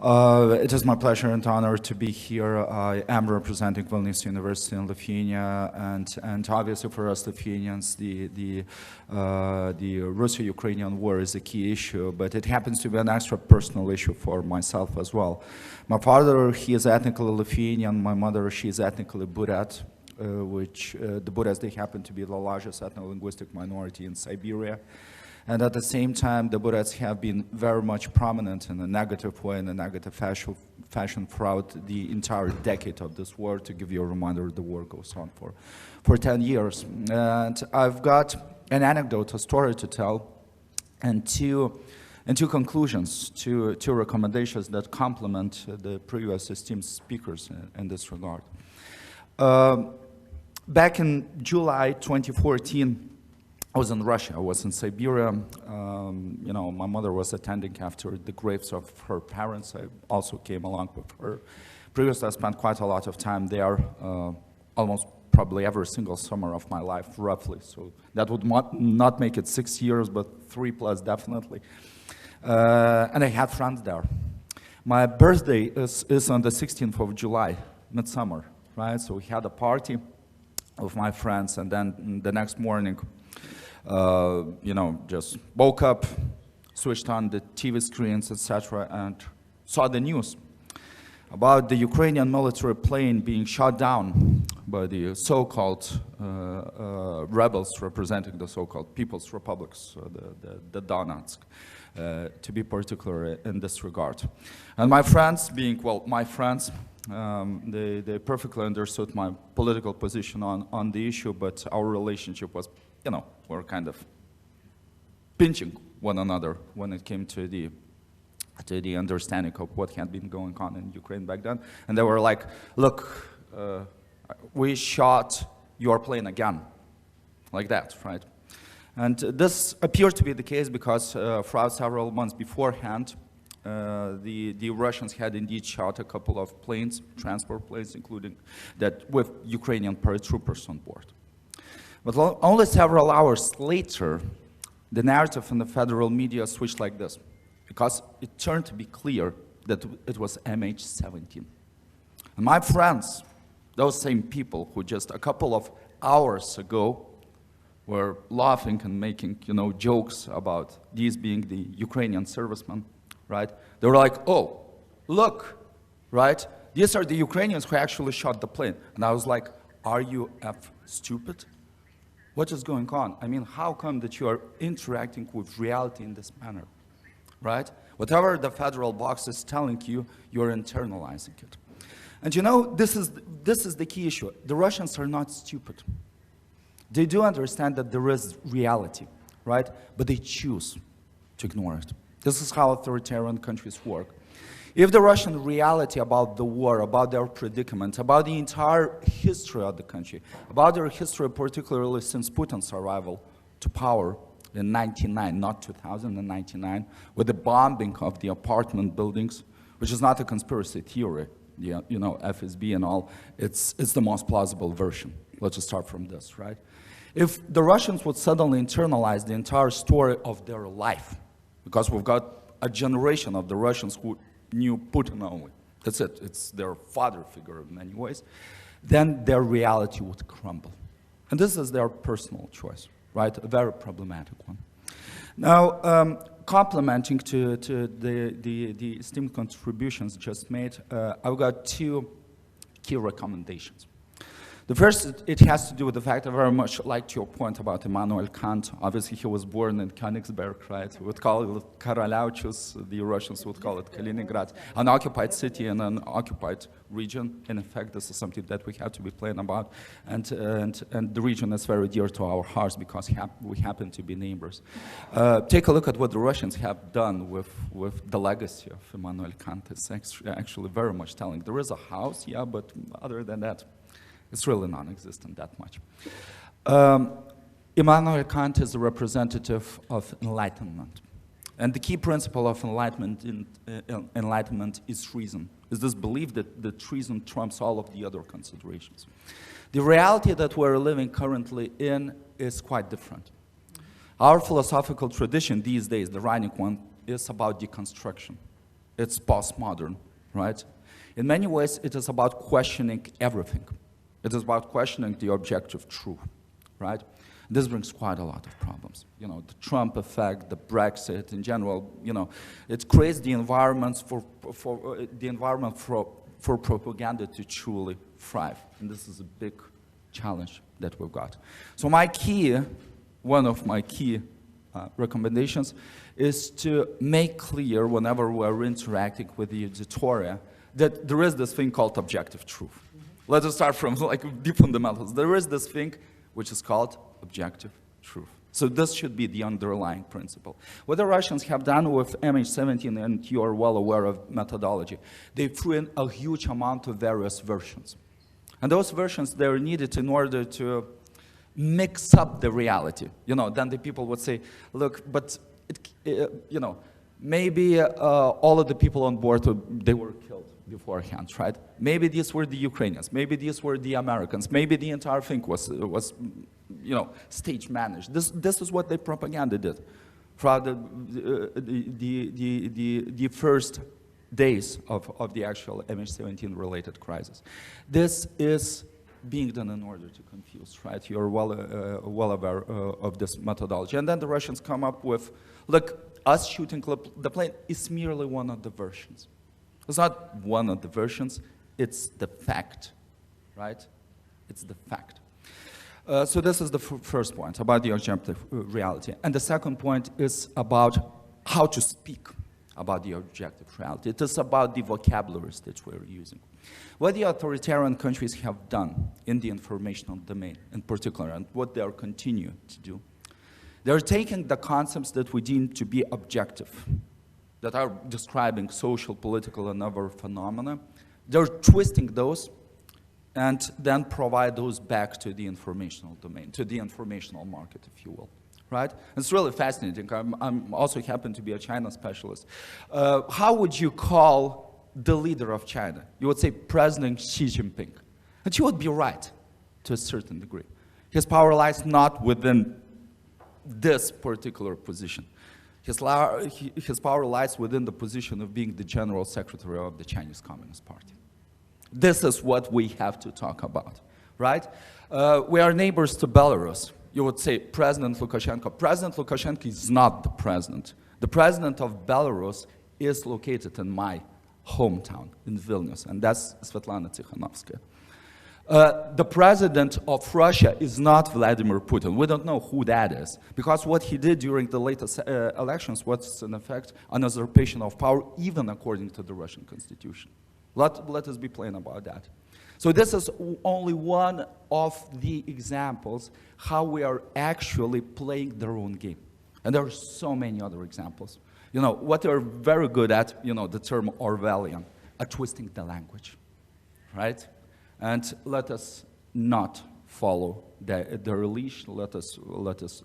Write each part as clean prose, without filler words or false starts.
It is my pleasure and honor to be here. I am representing Vilnius University in Lithuania, and obviously for us Lithuanians, the Russia-Ukrainian war is a key issue, but it happens to be an extra personal issue for myself as well. My father, he is ethnically Lithuanian. My mother, she is ethnically Buryat, which the Buryats, they happen to be the largest ethno-linguistic minority in Siberia. And at the same time, the Buryats have been very much prominent in a negative way, in a negative fashion throughout the entire decade of this war. To give you a reminder, the war goes on for 10 years. And I've got an anecdote, a story to tell, and two conclusions, two recommendations that complement the previous esteemed speakers in this regard. Back in July 2014, I was in Russia. I was in Siberia. You know, my mother was attending after the graves of her parents. I also came along with her. Previously, I spent quite a lot of time there, almost probably every single summer of my life, roughly. So that would not make it 6 years, but 3+ definitely. And I had friends there. My birthday is on the 16th of July, midsummer, right? So we had a party with my friends, and then the next morning, you know, just woke up, switched on the TV screens, etc., and saw the news about the Ukrainian military plane being shot down by the so-called rebels representing the so-called People's Republics, the Donetsk, to be particular in this regard. And my friends, being, well, my friends, they perfectly understood my political position on the issue, but our relationship was, you know, we're kind of pinching one another when it came to the understanding of what had been going on in Ukraine back then. And they were like, look, we shot your plane again, like that, right? And this appeared to be the case because throughout several months beforehand, the Russians had indeed shot a couple of planes, transport planes, including that with Ukrainian paratroopers on board. But only several hours later, the narrative in the federal media switched like this, because it turned to be clear that it was MH17. And my friends, those same people who just a couple of hours ago were laughing and making, you know, jokes about these being the Ukrainian servicemen, right? They were like, oh, look, right? These are the Ukrainians who actually shot the plane. And I was like, are you stupid? What is going on? I mean, how come that you are interacting with reality in this manner, right? Whatever the federal box is telling you, you're internalizing it. And you know, this is the key issue. The Russians are not stupid. They do understand that there is reality, right? But they choose to ignore it. This is how authoritarian countries work. If the Russian reality about the war, about their predicament, about the entire history of the country, about their history particularly since Putin's arrival to power in 1999, not 2099, with the bombing of the apartment buildings, which is not a conspiracy theory, you know, FSB and all, it's the most plausible version. Let's just start from this, right? If the Russians would suddenly internalize the entire story of their life, because we've got a generation of the Russians who knew Putin only. That's it. It's their father figure in many ways. Then their reality would crumble. And this is their personal choice, right? A very problematic one. Now, complementing to the esteemed contributions just made, I've got two key recommendations. The first, it has to do with the fact I very much liked your point about Immanuel Kant. Obviously, he was born in Königsberg, right? We would call it Karaliaučius, the Russians would call it Kaliningrad, an occupied city in an occupied region. In effect, this is something that we have to be plain about. And the region is very dear to our hearts because we happen to be neighbors. Take a look at what the Russians have done with the legacy of Immanuel Kant. It's actually very much telling. There is a house, yeah, but other than that, it's really non-existent that much. Immanuel Kant is a representative of enlightenment. And the key principle of enlightenment is reason. Is this belief that reason trumps all of the other considerations. The reality that we're living currently in is quite different. Our philosophical tradition these days, the Rhenic one, is about deconstruction. It's postmodern, right? In many ways, it is about questioning everything. It is about questioning the objective truth, right? This brings quite a lot of problems. You know, the Trump effect, the Brexit in general, you know, it creates the environment for propaganda to truly thrive. And this is a big challenge that we've got. So one of my key recommendations is to make clear whenever we're interacting with the auditoria that there is this thing called objective truth. Mm-hmm. Let us start from like the fundamentals. There is this thing which is called objective truth. So this should be the underlying principle. What the Russians have done with MH17, and you are well aware of methodology, they threw in a huge amount of various versions. And those versions, they're needed in order to mix up the reality. You know, then the people would say, look, but, you know, maybe all of the people on board, they were killed beforehand, right? Maybe these were the Ukrainians, maybe these were the Americans, maybe the entire thing was you know, stage managed. This is what the propaganda did throughout the first days of the actual MH17 related crisis. This is being done in order to confuse, right? You're well aware of this methodology. And then the Russians come up with, look, us shooting the plane is merely one of the versions. It's not one of the versions, it's the fact, right? It's the fact. So this is the first point about the objective reality. And the second point is about how to speak about the objective reality. It is about the vocabularies that we're using. What the authoritarian countries have done in the informational domain in particular, and what they are continuing to do, they're taking the concepts that we deem to be objective, that are describing social, political, and other phenomena. They're twisting those and then provide those back to the informational domain, to the informational market, if you will, right? It's really fascinating. I'm also happen to be a China specialist. How would you call the leader of China? You would say President Xi Jinping. And you would be right to a certain degree. His power lies not within this particular position. His power lies within the position of being the General Secretary of the Chinese Communist Party. This is what we have to talk about, right? We are neighbors to Belarus. You would say President Lukashenko. President Lukashenko is not the president. The president of Belarus is located in my hometown, in Vilnius, and that's Svetlana Tikhanovskaya. The president of Russia is not Vladimir Putin. We don't know who that is, because what he did during the latest elections was, in effect, an usurpation of power, even according to the Russian constitution. Let us be plain about that. So this is only one of the examples how we are actually playing their own game. And there are so many other examples. You know, what they're very good at, you know, the term Orwellian, at twisting the language, right? And let us not follow their leash. Let us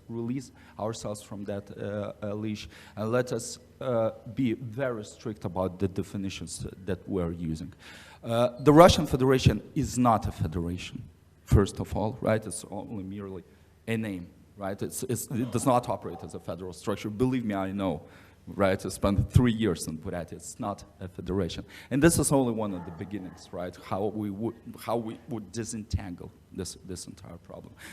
release ourselves from that leash, and let us be very strict about the definitions that we're using. The Russian Federation is not a federation, first of all, right? It's only merely a name, right? It does not operate as a federal structure. Believe me, I know. Right, I spent 3 years in Buryatia. It's not a federation, and this is only one of the beginnings, right? How we would disentangle this entire problem.